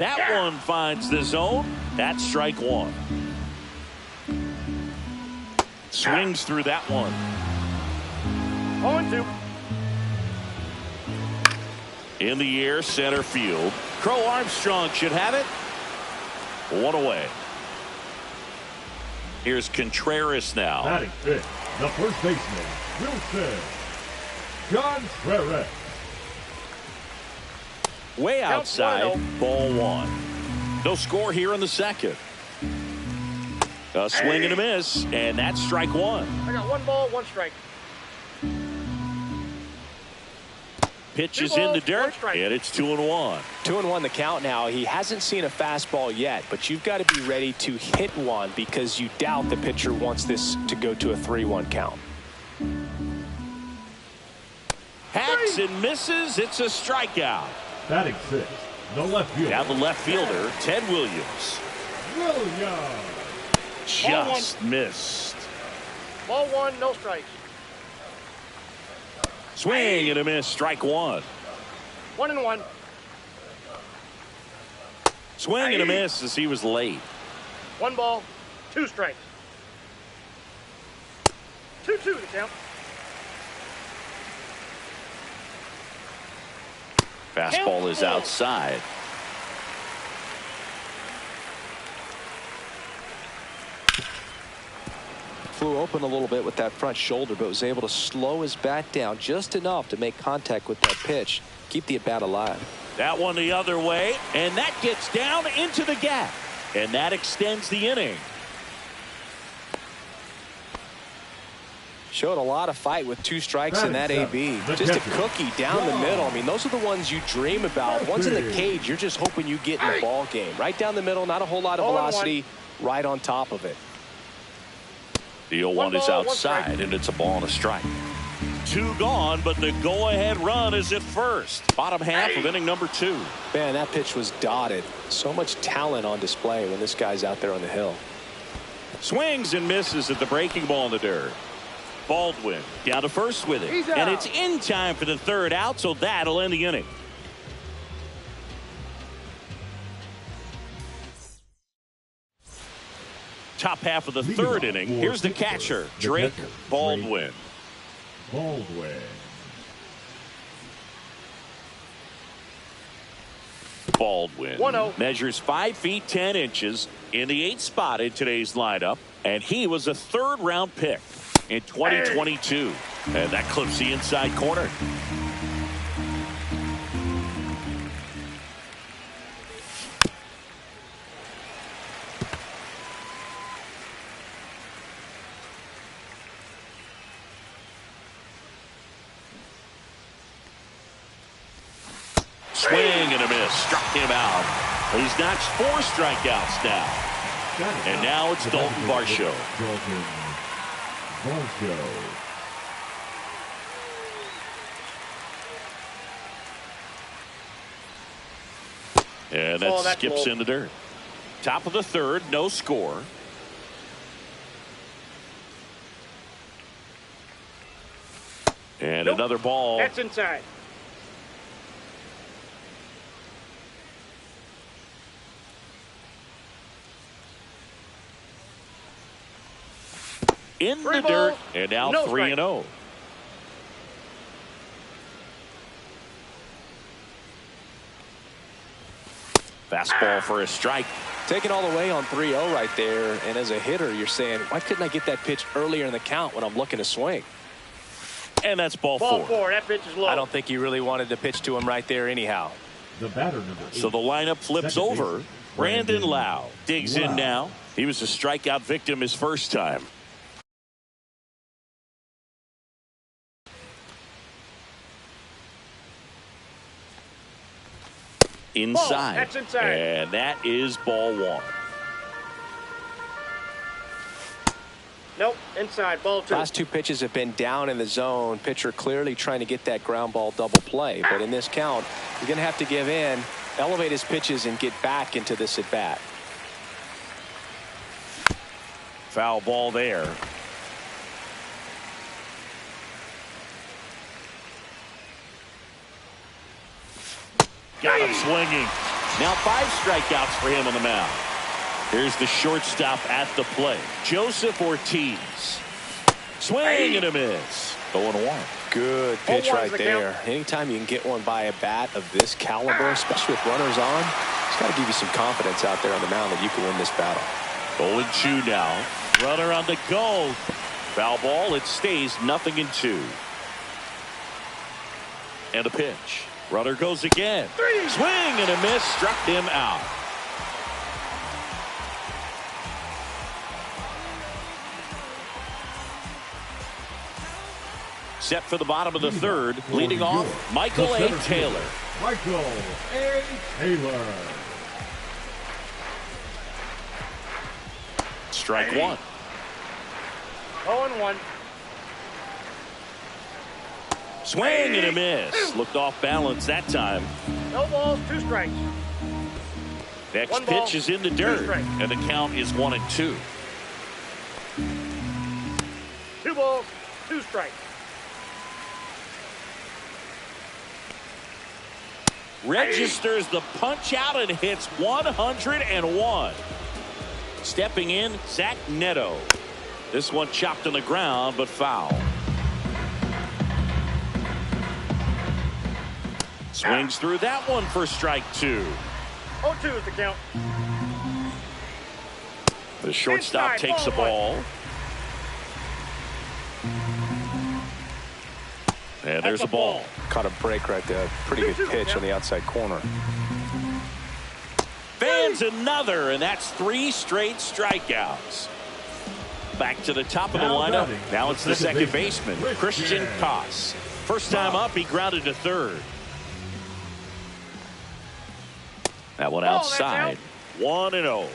That one finds the zone. That's strike one. Swings through that one. 0-2. In the air, center field. Crow Armstrong should have it. One away. Here's Contreras now. Batting fifth, the first baseman, Wilson Contreras. Way outside, ball one. No score here in the second. A swing and a miss, and that's strike one. I got 1 ball, 1 strike. Pitches 2 in the balls, dirt, 1 strike. and it's 2-1. 2-1 the count now. He hasn't seen a fastball yet, but you've got to be ready to hit one because you doubt the pitcher wants this to go to a 3-1 count. Hacks and misses. It's a strikeout. Batting sixth, the left fielder. Now the left fielder, Ted Williams. Williams. Just missed. Ball 1, no strikes. Swing and a miss, strike one. 1-1. Swing and a miss as he was late. 1 ball, 2 strikes. 2-2 the count. Fastball is outside. Flew open a little bit with that front shoulder, but was able to slow his bat down just enough to make contact with that pitch, keep the at-bat alive. That one the other way, and that gets down into the gap, and that extends the inning. Showed a lot of fight with 2 strikes in that AB. Just a cookie down the middle. I mean, those are the ones you dream about. Once in the cage, you're just hoping you get in the ball game. Right down the middle, not a whole lot of velocity, right on top of it. The 0-1 is outside, and it's a ball and a strike. 2 gone, but the go-ahead run is at first. Bottom half of inning number 2. Man, that pitch was dotted. So much talent on display when this guy's out there on the hill. Swings and misses at the breaking ball in the dirt. Baldwin down to first with it. And it's in time for the 3rd out, so that'll end the inning. Top half of the 3rd inning. Here's the catcher, Drake Baldwin. Baldwin 1-0. measures 5 feet 10 inches in the 8th spot in today's lineup, and he was a 3rd round pick in 2022. And that clips the inside corner. Swing and a miss. Struck him out. He's notched 4 strikeouts now. And now it's Dalton Varsho. And that skips in the dirt. Top of the 3rd, no score. And another ball. That's inside. In the dirt, and now 3-0. Fastball for a strike. Taking all the way on 3-0 right there, and as a hitter, you're saying, why couldn't I get that pitch earlier in the count when I'm looking to swing? And that's ball 4. That pitch is low. I don't think he really wanted to pitch to him right there anyhow. The batter number 8. So the lineup flips over. Brandon Lowe digs in now. He was a strikeout victim his first time. Inside. That's inside. And that is ball 1. Nope, inside, ball 2. Last 2 pitches have been down in the zone. Pitcher clearly trying to get that ground ball double play. But in this count, he's going to have to give in, elevate his pitches, and get back into this at bat. Foul ball there. Got him swinging. Now 5 strikeouts for him on the mound. Here's the shortstop at the plate, Joseph Ortiz. Swing and a miss. 0-1. Good pitch right there. Anytime you can get one by a bat of this caliber, especially with runners on, it's got to give you some confidence out there on the mound that you can win this battle. 0-2 now. Runner on the go. Foul ball. It stays 0-2. And a pitch. Runner goes again. Swing and a miss. Struck him out. Set for the bottom of the third. Leading off, Michael A. Taylor. Michael A. Taylor. Strike one. 0-1. Swing and a miss. Looked off balance that time. No balls, 2 strikes. Next One ball, pitch is in the 2 dirt. strikes. And the count is 1-2. 2 balls, 2 strikes. Registers the punch out and hits 101. Stepping in, Zach Neto. This one chopped on the ground, but foul. Swings through that one for strike 2. 0-2 is the count. The shortstop Inside, takes the ball. And there's a ball. Caught a break right there. Pretty good pitch on the outside corner. Fans another, and that's 3 straight strikeouts. Back to the top of the lineup. Now it's the second baseman, Christian Koss. First time up, he grounded to third. That one outside. 1-0.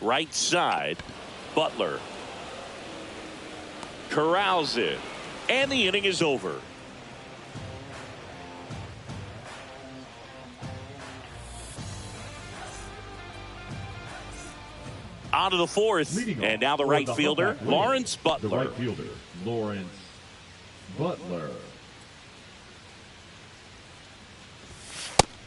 Right side, Butler. Corrals it. And the inning is over. On to the fourth. And now the right fielder, Lawrence Butler. The right fielder, Lawrence Butler.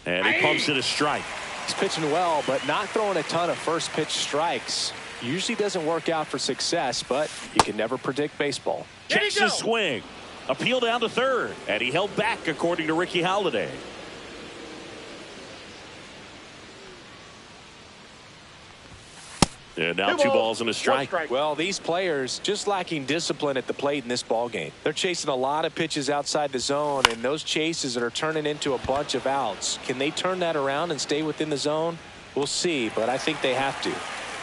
And he pumps it a strike. He's pitching well, but not throwing a ton of first pitch strikes. Usually doesn't work out for success, but you can never predict baseball. Checks his swing. Appeal down to third. And he held back, according to Ricky Halladay. And now 2 balls and a strike. Well, these players just lacking discipline at the plate in this ball game. They're chasing a lot of pitches outside the zone, and those chases are turning into a bunch of outs. Can they turn that around and stay within the zone? We'll see, but I think they have to.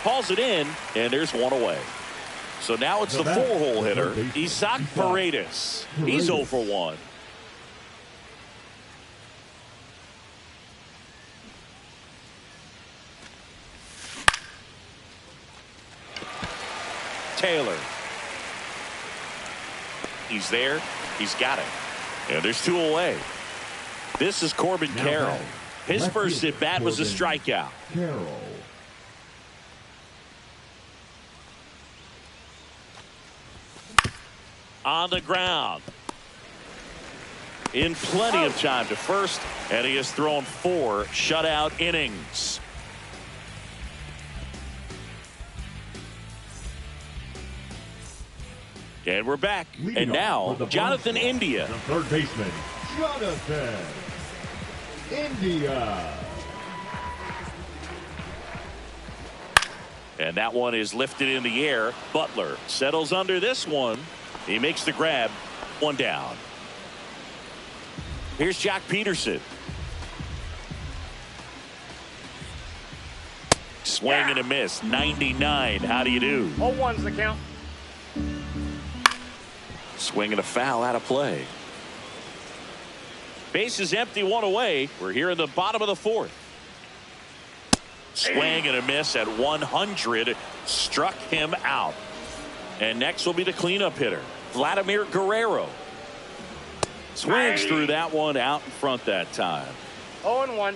Calls it in, and there's one away. So now it's the 4-hole hitter, Isaac Paredes. He's 0 for 1. Taylor. He's there. He's got it. And there's 2 away. This is Corbin Carroll. His first at bat was a strikeout. Carroll. On the ground. In plenty of time to first, and he has thrown 4 shutout innings. And we're back. And now, Jonathan India. The third baseman, Jonathan India. And that one is lifted in the air. Butler settles under this one. He makes the grab. 1 down. Here's Jock Peterson. Swing and a miss. 99. How do you do? 0-1's the count. Swing and a foul out of play. Base is empty, 1 away. We're here in the bottom of the 4th. Swing and a miss at 100. Struck him out. And next will be the cleanup hitter, Vladimir Guerrero. Swings through that one out in front that time. 0-1.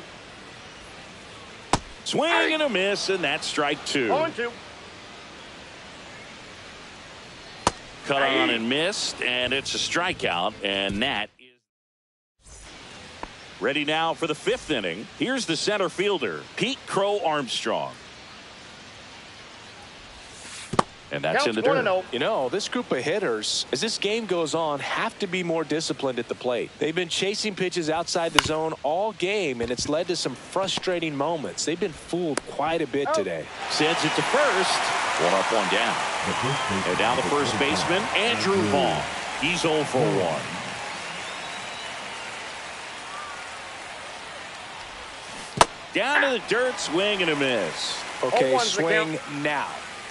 Swing and a miss, and that's strike 2. 0-2. Cut on and missed, and it's a strikeout, and that is Ready now for the 5th inning. Here's the center fielder, Pete Crow Armstrong. And that's in the dirt. You know, this group of hitters, as this game goes on, have to be more disciplined at the plate. They've been chasing pitches outside the zone all game, and it's led to some frustrating moments. They've been fooled quite a bit today. Sends it to first. 1 up, 1 down. And now the first baseman, Andrew Vaughn. He's 0 for 1. Down to the dirt, swing and a miss. Okay, swing now.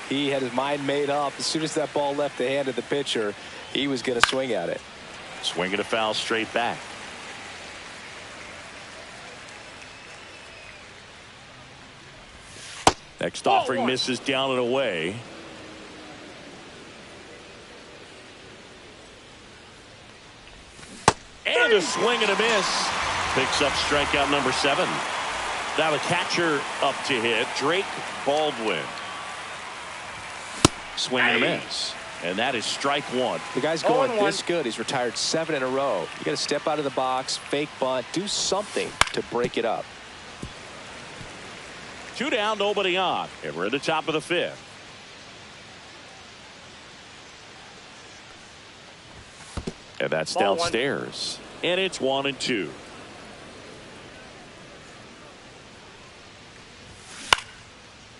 He had his mind made up. As soon as that ball left the hand of the pitcher, he was going to swing at it. Swing and a foul straight back. Next offering misses down and away. And a swing and a miss. Picks up strikeout number 7. Now the catcher up to hit, Drake Baldwin. Swing and a miss. And that is strike 1. The guy's going this good. He's retired 7 in a row. You got to step out of the box, fake bunt, do something to break it up. 2 down, nobody on. And we're at the top of the 5th. And that's downstairs. And it's 1-2.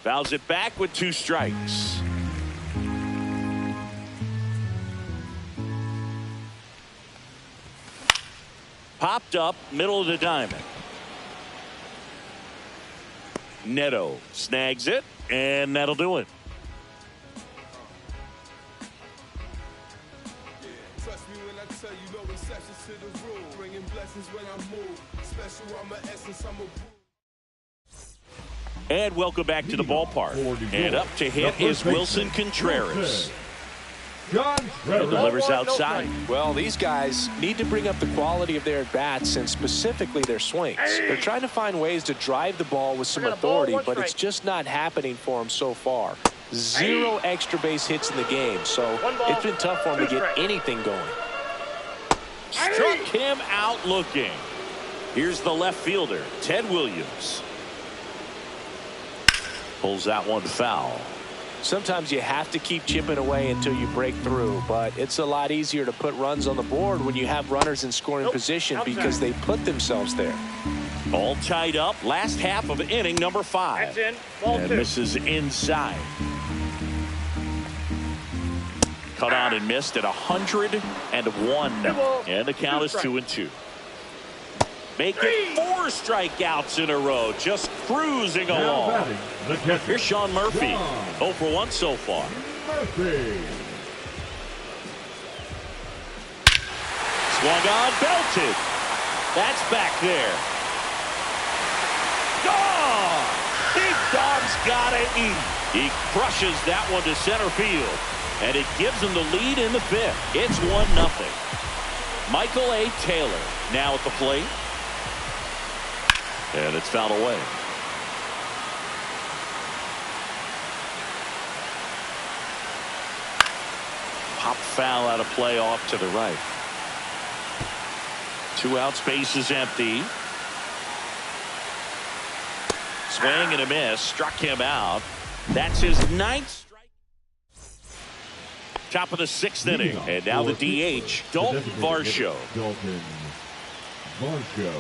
Fouls it back with 2 strikes. Popped up, middle of the diamond. Neto snags it, and that'll do it. Trust me when I tell you, no exceptions to the rule. Bringing blessings when I move. Special, I'm an essence, I'm a. And welcome back to the ballpark. And up to hit is Wilson Contreras. And delivers outside. Well, these guys need to bring up the quality of their at-bats and specifically their swings. They're trying to find ways to drive the ball with some authority, but it's just not happening for them so far. 0 extra base hits in the game, so it's been tough for them to get anything going. Struck him out looking. Here's the left fielder, Ted Williams. Pulls that one foul. Sometimes you have to keep chipping away until you break through, but it's a lot easier to put runs on the board when you have runners in scoring position because they put themselves there. All tied up. Last half of inning number 5. That's in. Ball and 2. misses inside. Cut on and missed at 101. And the count is 2-2. Make it 4 strikeouts in a row. Just cruising along. Here's Sean Murphy. 0 for 1 so far. Swung on, belted. That's back there. Dog! Big Dog's gotta eat. He crushes that one to center field. And it gives him the lead in the 5th. It's 1-0. Michael A. Taylor now at the plate. And it's fouled away. Pop foul out of play off to the right. 2 outs, base is empty. Swing and a miss. Struck him out. That's his 9th strike. Top of the 6th inning. And now the DH, Dalton Varsho. Dalton Varsho.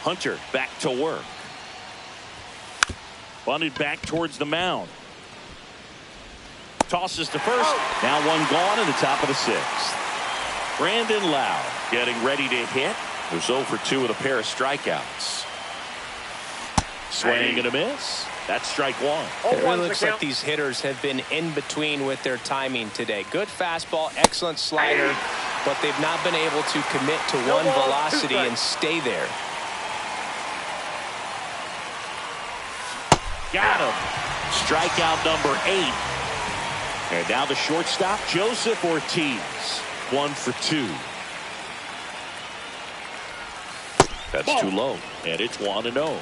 Hunter back to work. Bunted back towards the mound. Tosses to first. Now 1 gone in the top of the 6th. Brandon Lowe getting ready to hit. There's 0 for 2 with a pair of strikeouts. Swing and a miss. That's strike 1. It really looks like these hitters have been in between with their timing today. Good fastball, excellent slider, but they've not been able to commit to one velocity and stay there. Got him. Strikeout number 8. And now the shortstop, Joseph Ortiz. 1 for 2. That's too low. And it's 1-0.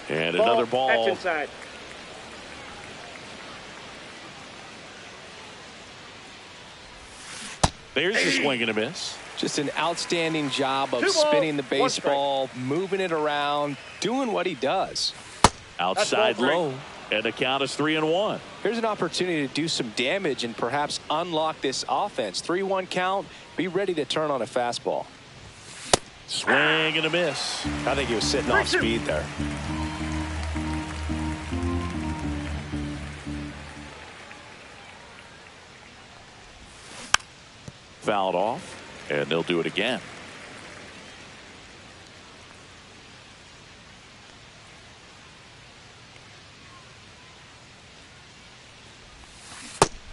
And another ball. That's inside. There's a swing and a miss. Just an outstanding job of 2 balls, spinning the 1 strike. baseball, moving it around, doing what he does. Outside ball low, and the count is 3-1. Here's an opportunity to do some damage and perhaps unlock this offense. 3-1 count. Be ready to turn on a fastball. Swing and a miss. I think he was sitting off 3-2. speed there. Fouled off, and they'll do it again.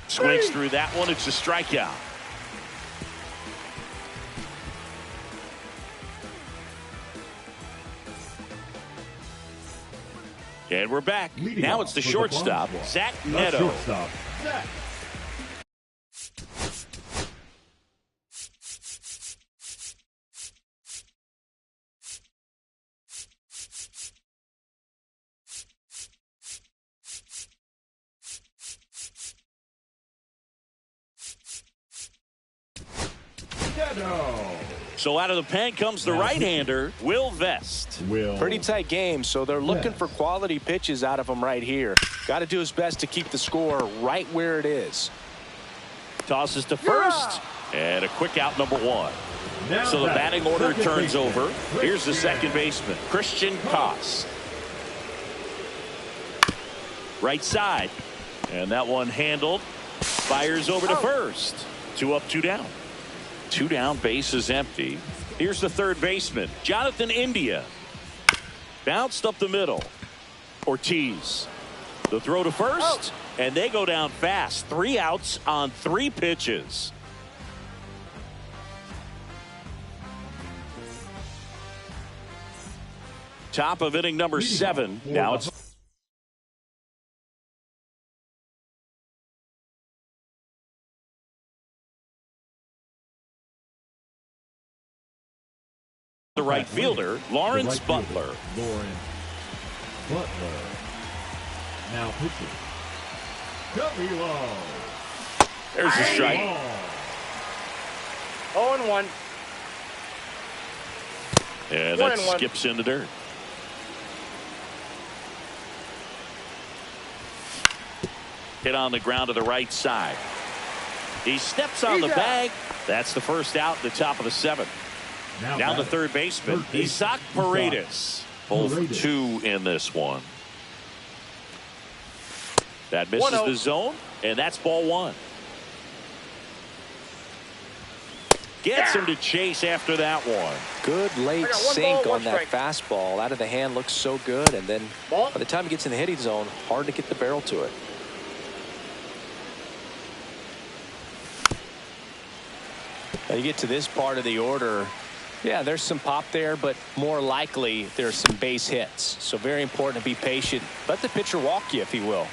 Swings through that one. It's a strikeout. And we're back. Leading Now off it's the for the shortstop, Barnes Zach The Neto. shortstop, Zach. Neto. So out of the pen comes the right-hander, Will Vest. Will. Pretty tight game, so they're looking Yes. for quality pitches out of him right here. Got to do his best to keep the score right where it is. Tosses to first, and a quick out, number 1. Now So the batting, batting order second turns baseman, over. Here's the Christian second baseman, Christian Koss. Right side. And that one handled. Fires over to first. 2 up, 2 down. 2 down, base is empty. Here's the third baseman, Jonathan India. Bounced up the middle. Ortiz. The throw to first. And they go down fast. 3 outs on 3 pitches. Top of inning number 7. Now it's the right fielder, Lawrence The right fielder, Butler. Lawrence Butler. Now pitching. Cubby Low. There's a strike. 0-1. And 1 that and 1. skips in the dirt. Hit on the ground to the right side. He steps on the He's out. bag. That's the first out in the top of the 7th. Down the batting, third baseman, third baseman, Isaac Paredes. Both Paredes. 2 in this one. That misses 1-0. the zone, and that's ball 1. Gets him to chase after that one. Good late I got 1 sink ball, 1 on that strike. fastball. Out of the hand looks so good, and then Ball. by the time he gets in the hitting zone, hard to get the barrel to it. Now you get to this part of the order. Yeah, there's some pop there, but more likely there's some base hits. So very important to be patient. Let the pitcher walk you, if he will.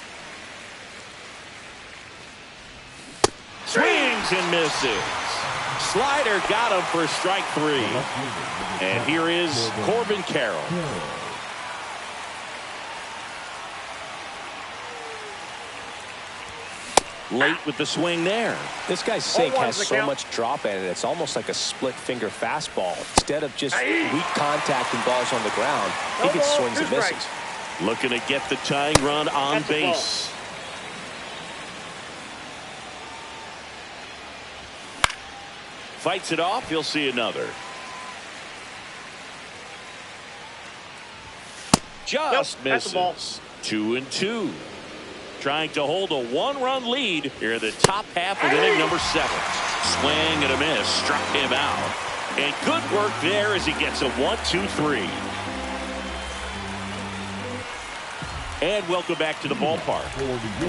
Swings and misses. Slider got him for strike 3. And here is Corbin Carroll. Late with the swing there. This guy's sink 0-1 has the so count. much drop in it. It's almost like a split finger fastball. Instead of just weak contact and balls on the ground, he No gets ball, swings 2 and misses. strikes. Looking to get the tying run on That's the ball. base. Fights it off. You'll see another. Just Yep, that's the ball. misses. 2-2. Trying to hold a 1-run lead here in the top half of inning number 7. Swing and a miss. Struck him out. And good work there as he gets a 1-2-3. And welcome back to the ballpark.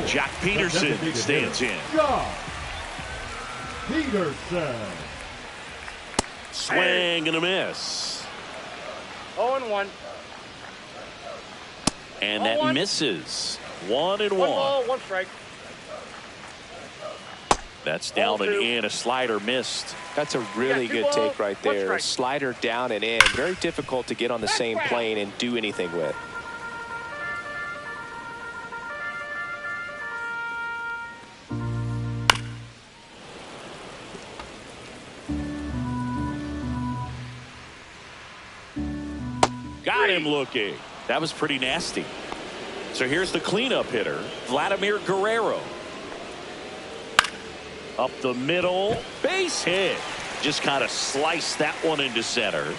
Jack Peterson stands in. Jock Peterson. Swing and a miss. 0-1. And that 0-1. misses. 1 1-1. ball, 1 strike. That's down and 0-2. in. A slider missed. That's a really Yeah, 2 good balls, take right 1 there. strike. Slider down and in. Very difficult to get on the same plane and do anything with. got him looking. That was pretty nasty. So here's the cleanup hitter, Vladimir Guerrero. Up the middle, base hit. Just kind of sliced that one into center.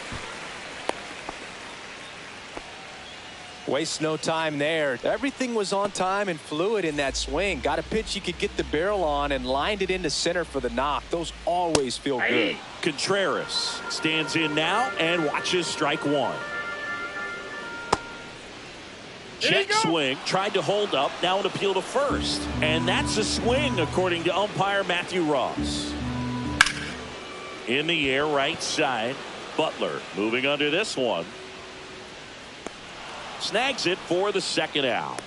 Waste no time there. Everything was on time and fluid in that swing. Got a pitch you could get the barrel on and lined it into center for the knock. Those always feel good. Contreras stands in now and watches strike one. Check swing, tried to hold up, now an appeal to first. And that's a swing according to umpire Matthew Ross. In the air, right side. Butler moving under this one. Snags it for the second out.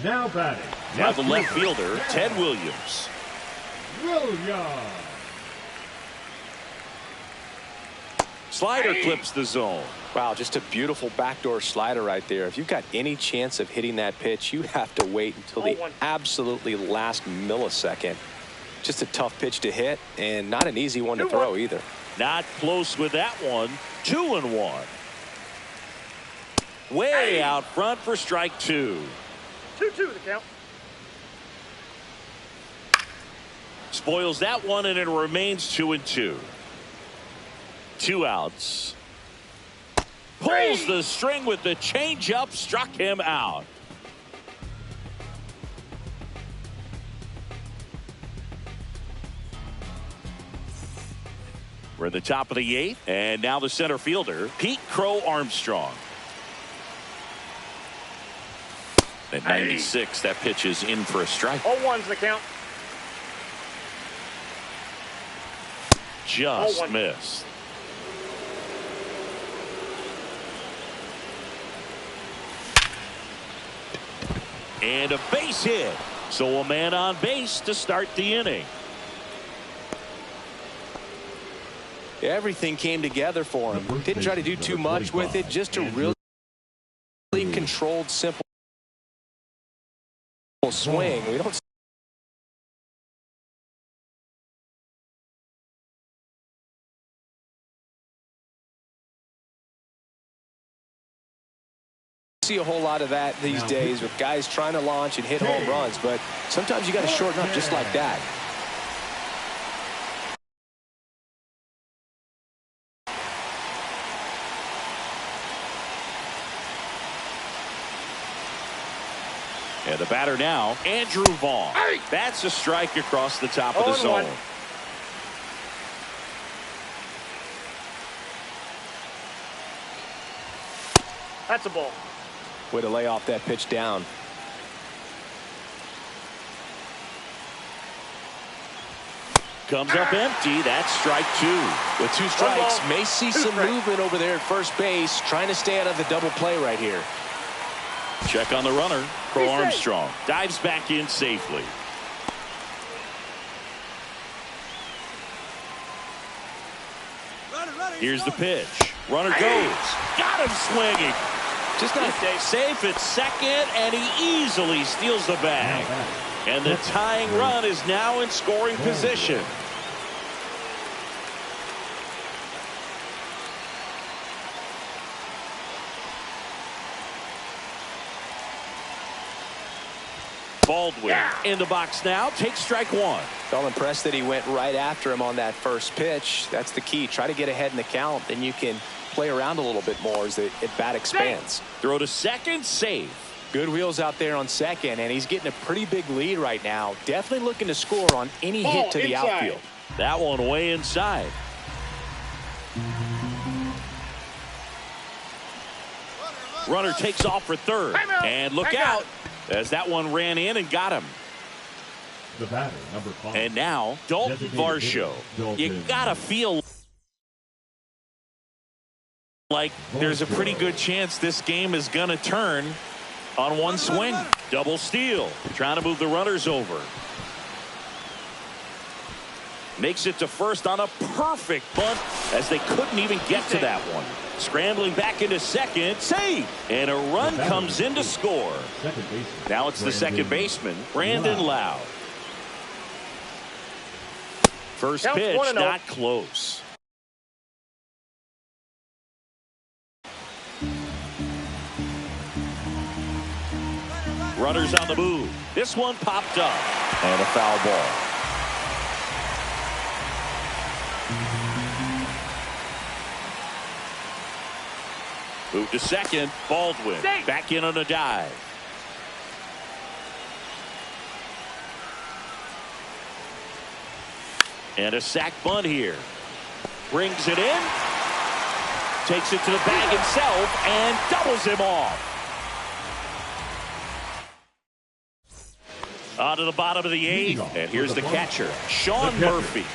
Now batting. By the left fielder, Ted Williams. Slider clips the zone. Wow, just a beautiful backdoor slider right there. If you've got any chance of hitting that pitch, you have to wait until the absolutely last millisecond. Just a tough pitch to hit and not an easy one to throw either. Not close with that one. 2-1. Way out front for strike two. 2-2 the count. Spoils that one, and it remains 2-2. 2 outs. Pulls the string with the changeup, struck him out. We're at the top of the 8th, and now the center fielder, Pete Crow Armstrong. At 96, that pitch is in for a strike. 0-1's the count. Just missed. And a base hit. So a man on base to start the inning. Everything came together for him. Didn't try to do too much with it. Just a really controlled, simple swing. We don't see a whole lot of that these days with guys trying to launch and hit home runs, but sometimes you got to shorten up just like that. And the batter now, Andrew Vaughn. That's a strike across the top of the zone. That's a ball. Way to lay off that pitch down. Comes up empty. That's strike two. With 2 strikes, may see some movement over there at first base, trying to stay out of the double play right here. Check on the runner. Crow Armstrong dives back in safely. Here's the pitch. Runner goes. Got him swinging. Just not safe at second, and he easily steals the bag. And the tying run is now in scoring position. Baldwin in the box now, takes strike one. Felt impressed that he went right after him on that first pitch. That's the key. Try to get ahead in the count, then you can play around a little bit more as the at-bat expands. Throw to second, safe. Good wheels out there on second, and he's getting a pretty big lead right now. Definitely looking to score on any hit to the outfield. That one way inside. Runner takes off for third. And look out as that one ran in and got him. The batter, number 5. And now Dalton Varsho. You gotta feel like there's a pretty good chance this game is gonna turn on one swing. Double steal, trying to move the runners over. Makes it to first on a perfect bunt as they couldn't even get to that one. Scrambling back into second, save, and a run comes in to score. Now it's the second baseman, Brandon Lowe. First pitch, not close. Runners on the move. This one popped up. And a foul ball. Move to second. Baldwin back in on a dive. And a sack bunt here. Brings it in. Takes it to the bag himself and doubles him off. On to the bottom of the eighth. And here's the catcher, Sean Murphy.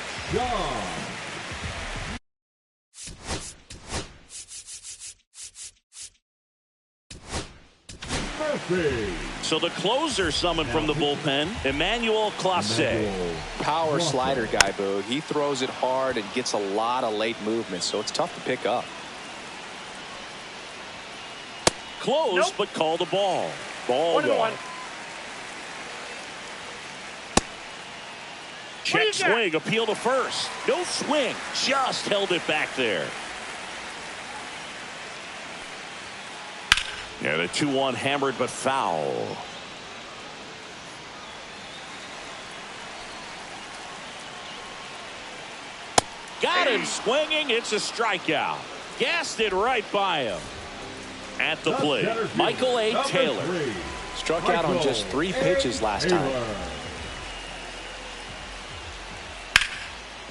So the closer summoned from the bullpen, Emmanuel Clase. Power slider guy, Boog. He throws it hard and gets a lot of late movement, so it's tough to pick up. Close, but called a ball. Ball 1-1. Check swing, appeal to first. No swing, just held it back there. Yeah, the 2-1 hammered but foul. Got him swinging. It's a strikeout. Gassed it right by him. At the plate, Michael A. Taylor. Struck out on just 3 pitches last time.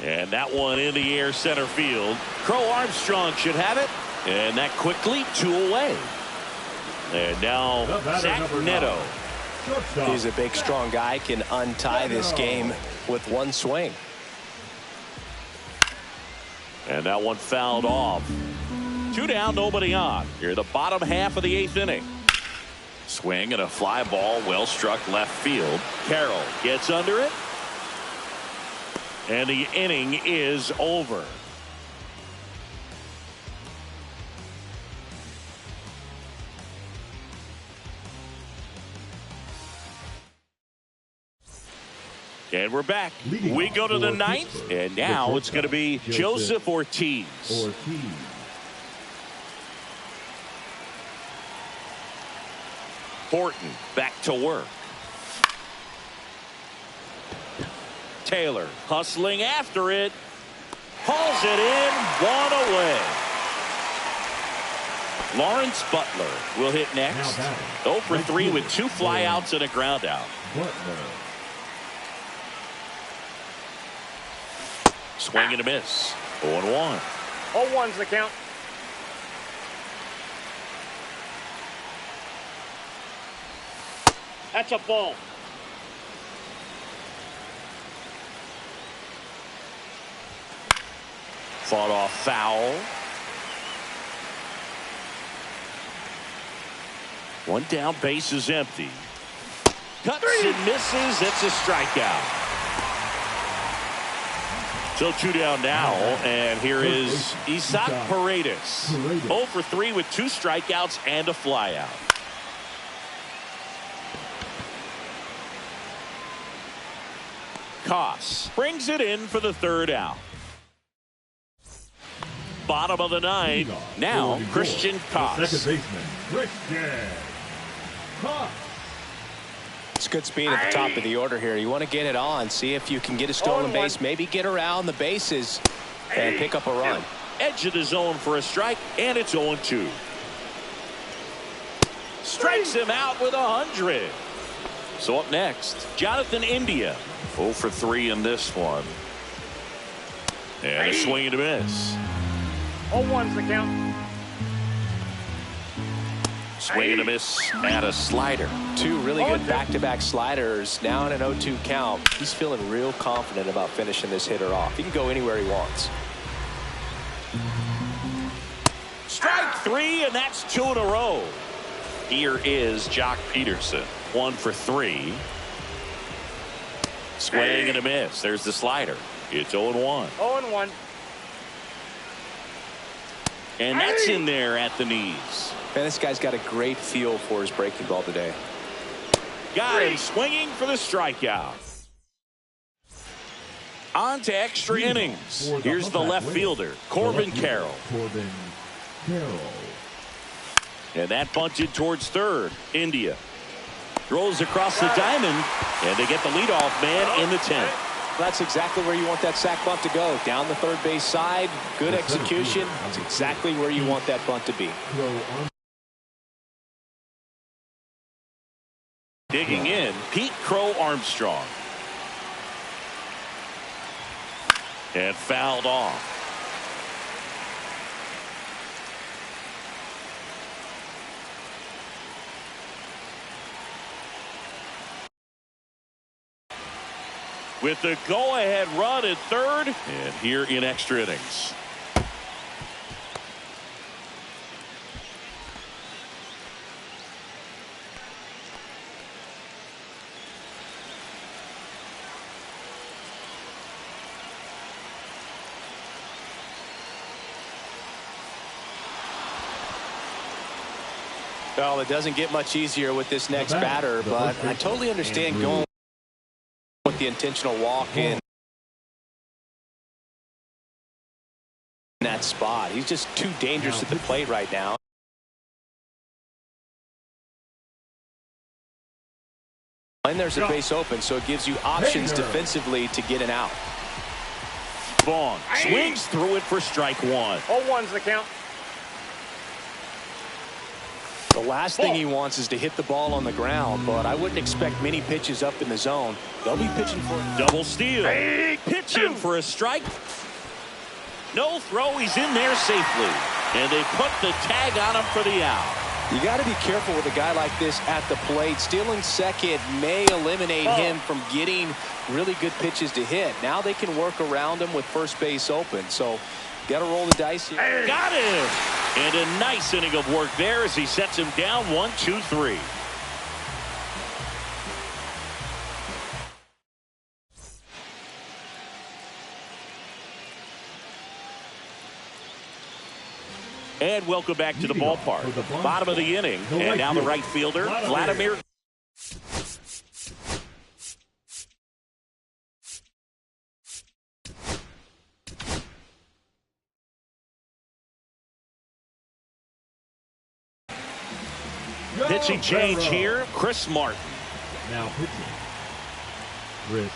And that one in the air center field. Crow Armstrong should have it. And that quickly 2 away. And now Zach Neto. He's a big, strong guy. Can untie this game with 1 swing. And that one fouled off. 2 down, nobody on. Here, the bottom half of the 8th inning. Swing and a fly ball, well struck left field. Carroll gets under it. And the inning is over. And we're back. We go to the 9th, and now it's going to be Joseph Ortiz. Horton back to work. Taylor hustling after it. Hauls it in, 1 away. Lawrence Butler will hit next. 0 for 3 with 2 flyouts and a ground out. Swing and a miss. 0-1. 0-1's the count. That's a ball. Fought off foul. 1 down, base is empty. Cuts and misses. It's a strikeout. So 2 down now, and here is Isaac Paredes. 0 for 3 with 2 strikeouts and a flyout. Koss brings it in for the 3rd out. Bottom of the 9th. Now Christian Koss. Second baseman, Christian Koss. It's good speed at the top of the order here. You want to get it on, see if you can get a stolen base, maybe get around the bases and pick up a run. Edge of the zone for a strike, and it's 0-2. Strikes him out with 100. So up next, Jonathan India. 0 for 3 in this one. And a swing and a miss. 0-1's the count. Swing and a miss and a slider. 2 really good back-to-back sliders. Now in an 0-2 count. He's feeling real confident about finishing this hitter off. He can go anywhere he wants. Strike 3, and that's 2 in a row. Here is Jock Peterson. 1 for 3. Swing and a miss. There's the slider. It's 0-1. 0-1. And that's in there at the knees. Man, this guy's got a great feel for his breaking ball today. Got him swinging for the strikeout. On to extra innings. Here's the left fielder, Corbin Carroll. And that bunted towards third. India. Throws across the diamond, and they get the leadoff man in the 10th. That's exactly where you want that sac bunt to go. Down the third base side. Good execution. That's exactly where you want that bunt to be. Digging in, Pete Crow Armstrong. And fouled off. With the go-ahead run at third, and here in extra innings. Well, it doesn't get much easier with this next batter, but I totally understand going with the intentional walk in that spot. He's just too dangerous at the plate right now. And there's a base open, so it gives you options defensively to get an out. Vaughn swings through it for strike one. 0-1's the count. The last thing he wants is to hit the ball on the ground, but I wouldn't expect many pitches up in the zone. They'll be pitching for a double steal. Pitching for a strike. No throw. He's in there safely. And they put the tag on him for the out. You got to be careful with a guy like this at the plate. Stealing second may eliminate him from getting really good pitches to hit. Now they can work around him with first base open. So got to roll the dice here. Got him. And a nice inning of work there as he sets him down 1-2-3. And welcome back to the ballpark. Bottom of the inning. And now the right fielder, Vladimir. Pitching change here, Chris Martin. Now pitching, Chris.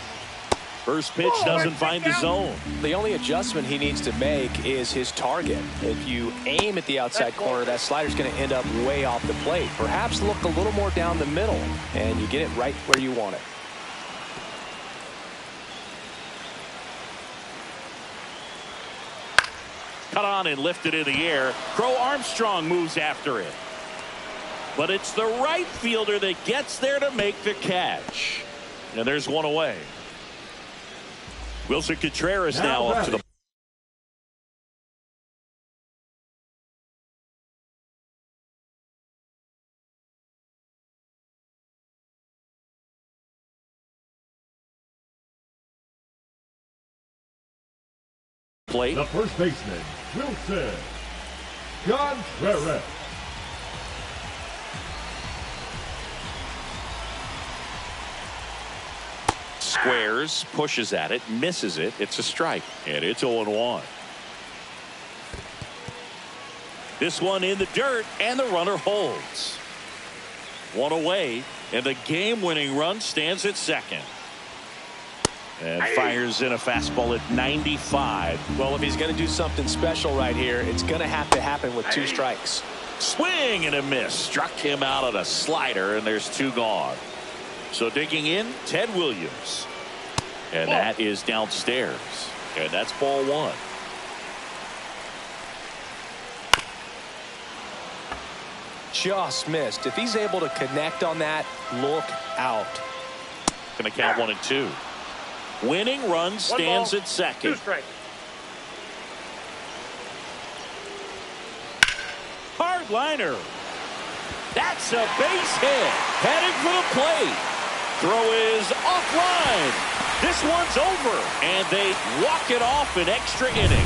First pitch doesn't find the zone. The only adjustment he needs to make is his target. If you aim at the outside corner, that slider's going to end up way off the plate. Perhaps look a little more down the middle, and you get it right where you want it. Cut on and lifted in the air. Crow Armstrong moves after it. But it's the right fielder that gets there to make the catch. And there's one away. Wilson Contreras now up to the plate. The first baseman, Wilson Contreras. Squares, pushes at it, misses it. It's a strike, and it's 0-1. This one in the dirt, and the runner holds. One away, and the game-winning run stands at second. And fires in a fastball at 95. Well, if he's going to do something special right here, it's going to have to happen with 2 strikes. Swing and a miss. Struck him out on a slider, and there's 2 gone. So digging in, Ted Williams. And that is downstairs. And that's ball 1. Just missed. If he's able to connect on that, look out. Going to count 1 and 2. Winning run stands at second. 2 strikes. Hard liner. That's a base hit. Heading for the plate. Throw is offline. This one's over. And they walk it off in extra inning.